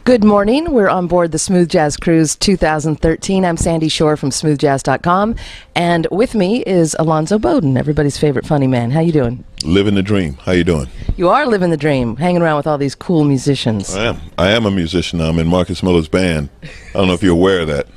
Good morning. We're on board the Smooth Jazz Cruise 2013. I'm Sandy Shore from smoothjazz.com, and with me is Alonzo Bodden, everybody's favorite funny man. How you doing? Living the dream. How you doing? You are living the dream, hanging around with all these cool musicians. I am a musician. I'm in Marcus Miller's band. I don't know if you're aware of that.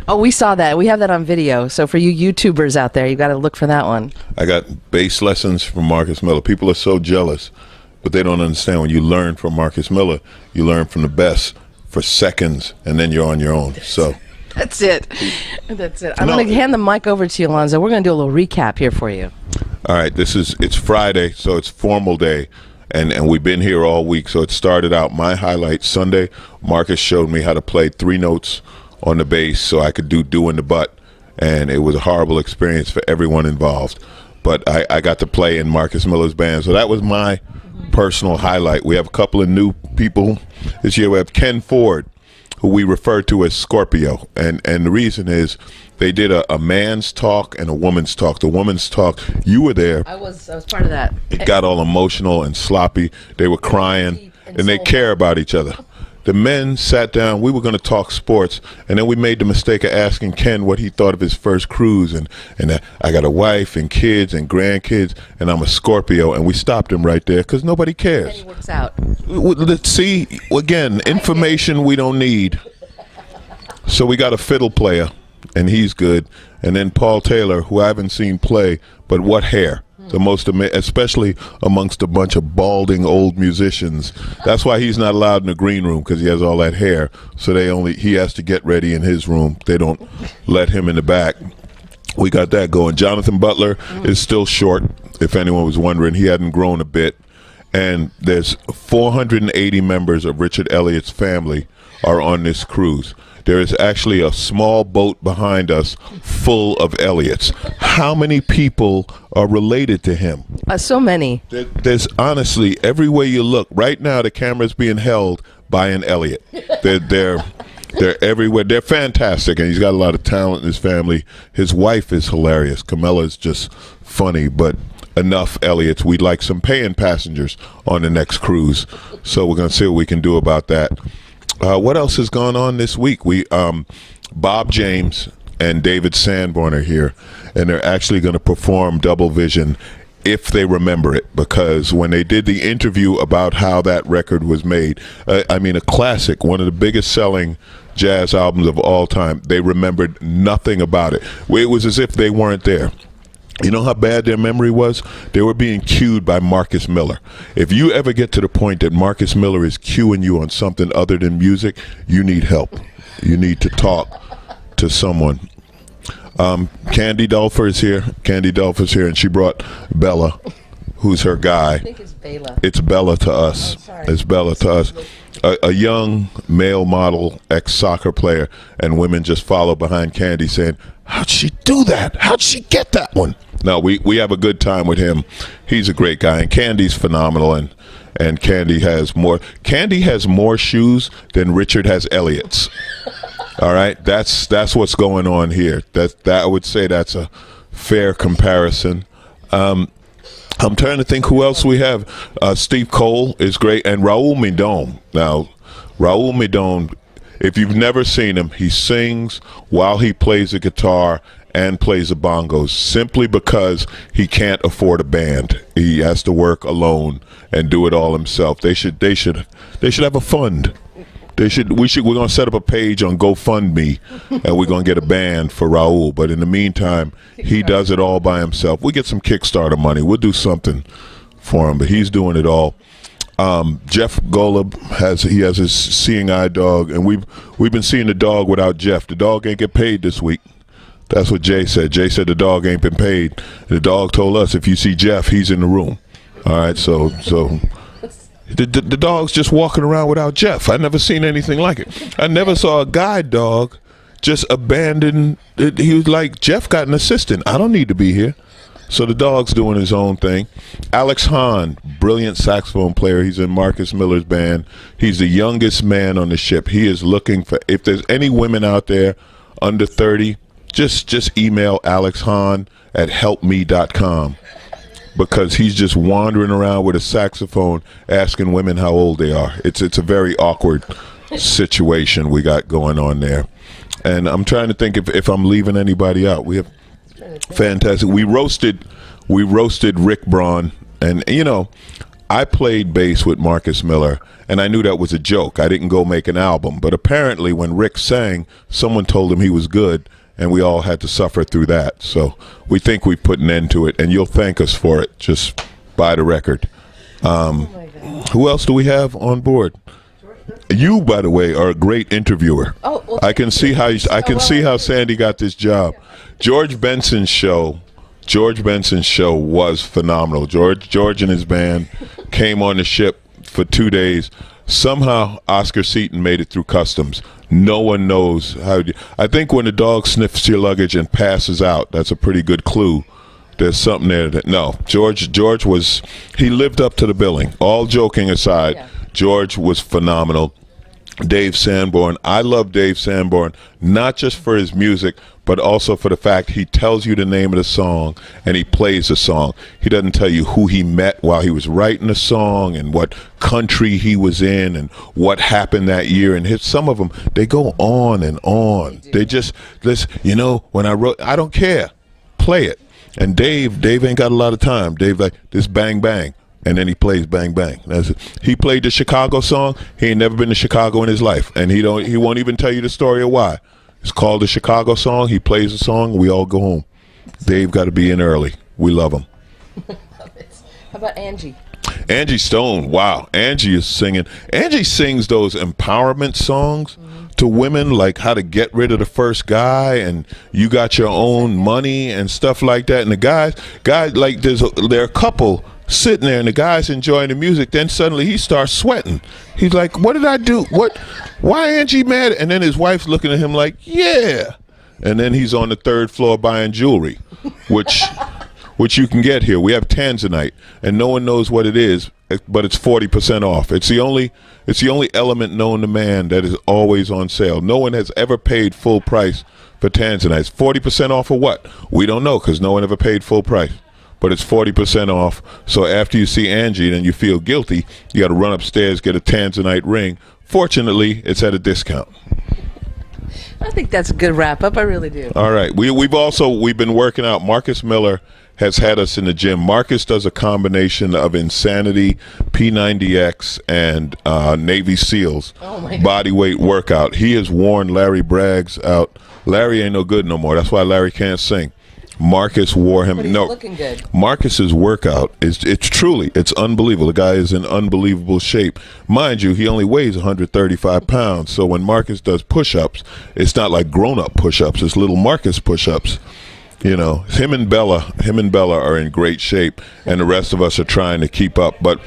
Oh, we saw that. We have that on video. So for you YouTubers out there, you got to look for that one. I got bass lessons from Marcus Miller. People are so jealous, but they don't understand when you learn from Marcus Miller, you learn from the best for seconds, and then you're on your own. So that's it. That's it. I'm going to hand the mic over to you, Alonzo. We're going to do a little recap here for you. All right. It's Friday, so it's formal day, and we've been here all week. So it started out my highlight Sunday. Marcus showed me how to play 3 notes on the bass so I could do in the butt, and it was a horrible experience for everyone involved. But I got to play in Marcus Miller's band, so that was my personal highlight. We have a couple of new people this year. We have Ken Ford, who we refer to as Scorpio, and the reason is they did a man's talk and a woman's talk. The woman's talk, you were there. I was part of that. It got all emotional and sloppy. They were crying, and they care about each other. The men sat down. We were going to talk sports, and then we made the mistake of asking Ken what he thought of his first cruise. And I got a wife and kids and grandkids, and I'm a Scorpio. And we stopped him right there because nobody cares. And he works out. Let's see, again, information we don't need. So we got a fiddle player, and he's good. And then Paul Taylor, who I haven't seen play, but what hair. The most, especially amongst a bunch of balding old musicians. That's why he's not allowed in the green room, because he has all that hair. So he has to get ready in his room. They don't let him in the back. We got that going. Jonathan Butler is still short, if anyone was wondering. He hadn't grown a bit. And there's 480 members of Richard Elliotts' family are on this cruise. There is actually a small boat behind us full of Elliotts. How many people are related to him? So many. There's honestly, everywhere you look, right now the camera's being held by an Elliott. They're everywhere. They're fantastic, and he's got a lot of talent in his family. His wife is hilarious. Camilla's just funny, but enough Elliotts. We'd like some paying passengers on the next cruise. So we're going to see what we can do about that. What else has gone on this week? Bob James and David Sanborn are here, and they're actually going to perform Double Vision if they remember it, because when they did the interview about how that record was made, a classic, one of the biggest selling jazz albums of all time, they remembered nothing about it. It was as if they weren't there. You know how bad their memory was? They were being cued by Marcus Miller. If you ever get to the point that Marcus Miller is cueing you on something other than music, you need help. You need to talk to someone. Candy Dulfer is here. Candy Dulfer's here, and she brought Bella, who's her guy. I think it's Bella. It's Bella to us. Oh, sorry. It's Bella to us. A young male model, ex-soccer player, and women just follow behind Candy saying, "How'd she do that? How'd she get that one?" No, we have a good time with him. He's a great guy, and Candy's phenomenal, and Candy has more shoes than Richard has Elliotts. All right, that's what's going on here. That I would say that's a fair comparison. I'm trying to think who else we have. Steve Cole is great, and Raul Midon. Now, Raul Midon, if you've never seen him, he sings while he plays the guitar and plays the bongos, simply because he can't afford a band. He has to work alone and do it all himself. They should have a fund. We're going to set up a page on GoFundMe, and we're going to get a band for Raul. But in the meantime, he does it all by himself. We get some Kickstarter money. We'll do something for him, but he's doing it all. Jeff Golub has his seeing eye dog, and we've been seeing the dog without Jeff. The dog ain't get paid this week. That's what Jay said. Jay said the dog ain't been paid. The dog told us if you see Jeff, he's in the room. All right, so the dog's just walking around without Jeff. I never seen anything like it. I never saw a guide dog just abandon. He was like, Jeff got an assistant. I don't need to be here. So the dog's doing his own thing. Alex Hahn, brilliant saxophone player. He's in Marcus Miller's band. He's the youngest man on the ship. He is looking for, if there's any women out there under 30, just email Alex Hahn at helpme.com, because he's just wandering around with a saxophone asking women how old they are. It's a very awkward situation we got going on there. And I'm trying to think if I'm leaving anybody out. We have fantastic. We roasted Rick Braun, and I played bass with Marcus Miller, and I knew that was a joke. I didn't go make an album, but apparently when Rick sang, someone told him he was good, and we all had to suffer through that. So we think we put an end to it, and you'll thank us for it. Just buy the record. Who else do we have on board? You, by the way, are a great interviewer. Oh, well, I can see how see how Sandy got this job. George Benson's show was phenomenal. George and his band came on the ship for 2 days. Somehow Oscar Seaton made it through customs. No one knows how. I think when the dog sniffs your luggage and passes out, that's a pretty good clue. There's something there that George was, he lived up to the billing. All joking aside, yeah. George was phenomenal. Dave Sanborn, I love Dave Sanborn, not just for his music, but also for the fact he tells you the name of the song and he plays the song. He doesn't tell you who he met while he was writing the song and what country he was in and what happened that year. And some of them, they go on and on. They just, when I wrote, I don't care, play it. And Dave ain't got a lot of time. Dave like, this bang bang. And then he plays bang bang. That's it. He played the Chicago song. He ain't never been to Chicago in his life, and he won't even tell you the story of why. It's called the Chicago song. He plays the song. We all go home. Dave got to be in early. We love him. Love it. How about Angie? Angie Stone. Wow, Angie is singing. Angie sings those empowerment songs to women, like how to get rid of the first guy, and you got your own money and stuff like that. And the guys like there are a couple sitting there and the guy's enjoying the music, then suddenly he starts sweating. He's like, what did I do? Why Angie mad? And then his wife's looking at him like, yeah. And then he's on the 3rd floor buying jewelry, which you can get here. We have Tanzanite, and no one knows what it is, but it's 40% off. It's the only element known to man that is always on sale. No one has ever paid full price for Tanzanite. 40% off of what? We don't know, because no one ever paid full price. But it's 40% off. So after you see Angie and you feel guilty, you got to run upstairs, get a Tanzanite ring. Fortunately, it's at a discount. I think that's a good wrap up. I really do. All right. We've been working out. Marcus Miller has had us in the gym. Marcus does a combination of Insanity, P90X, and Navy SEALs body weight workout. He has worn Larry Bragg's out. Larry ain't no good no more. That's why Larry can't sing. Marcus wore him. But he's looking good. Marcus's workout it's unbelievable. The guy is in unbelievable shape. Mind you, he only weighs 135 pounds. So when Marcus does push-ups, it's not like grown-up push-ups. It's little Marcus push-ups. Him and Bella are in great shape, and the rest of us are trying to keep up. But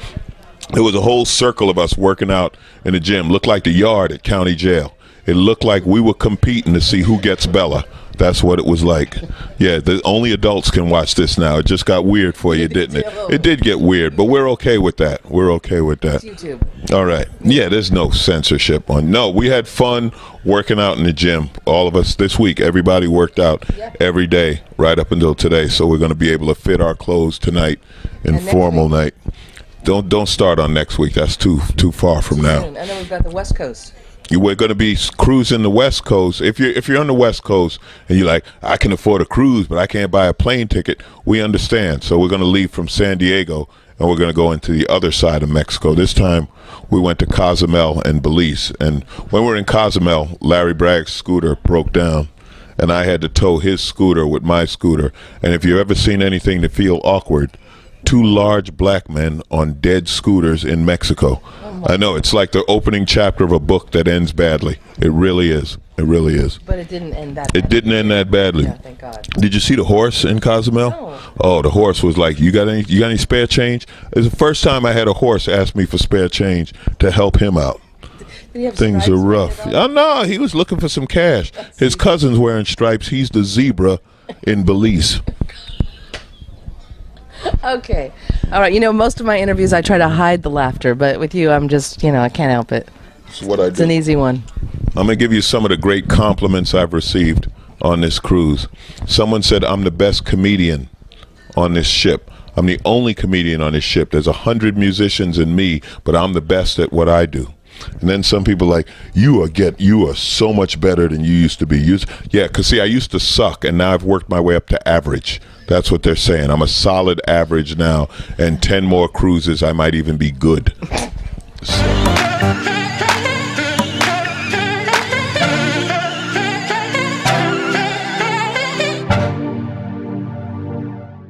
there was a whole circle of us working out in the gym. Looked like the yard at county jail. It looked like we were competing to see who gets Bella. That's what it was like. Yeah, only adults can watch this now. It just got weird for you, didn't it? It did get weird, but we're okay with that. We're okay with that. It's YouTube. All right. Yeah, there's no censorship on. No, we had fun working out in the gym. All of us this week, everybody worked out every day right up until today. So we're going to be able to fit our clothes tonight in formal night. Don't start on next week. That's too far from now. And then we've got the West Coast. We're going to be cruising the West Coast. If you're on the West Coast and you're like, I can afford a cruise, but I can't buy a plane ticket, we understand. So we're going to leave from San Diego, and we're going to go into the other side of Mexico. This time we went to Cozumel and Belize. And when we're in Cozumel, Larry Bragg's scooter broke down, and I had to tow his scooter with my scooter. And if you've ever seen anything to feel awkward, 2 large black men on dead scooters in Mexico. I know, it's like the opening chapter of a book that ends badly. It really is. It really is. But it didn't end that badly. It didn't end that badly. Yeah, thank God. Did you see the horse in Cozumel? No. Oh, the horse was like, you got any spare change? It's the first time I had a horse ask me for spare change to help him out. Did he have Things are rough. Oh, no, he was looking for some cash. His cousin's wearing stripes. He's the zebra in Belize. Okay. All right. Most of my interviews, I try to hide the laughter, but with you, I'm just, I can't help it. It's what I do. It's an easy one. I'm going to give you some of the great compliments I've received on this cruise. Someone said I'm the best comedian on this ship. I'm the only comedian on this ship. There's 100 musicians and me, but I'm the best at what I do. And then some people like, you are so much better than you used to be. Yeah, because see, I used to suck, and now I've worked my way up to average. That's what they're saying. I'm a solid average now, and 10 more cruises, I might even be good. So.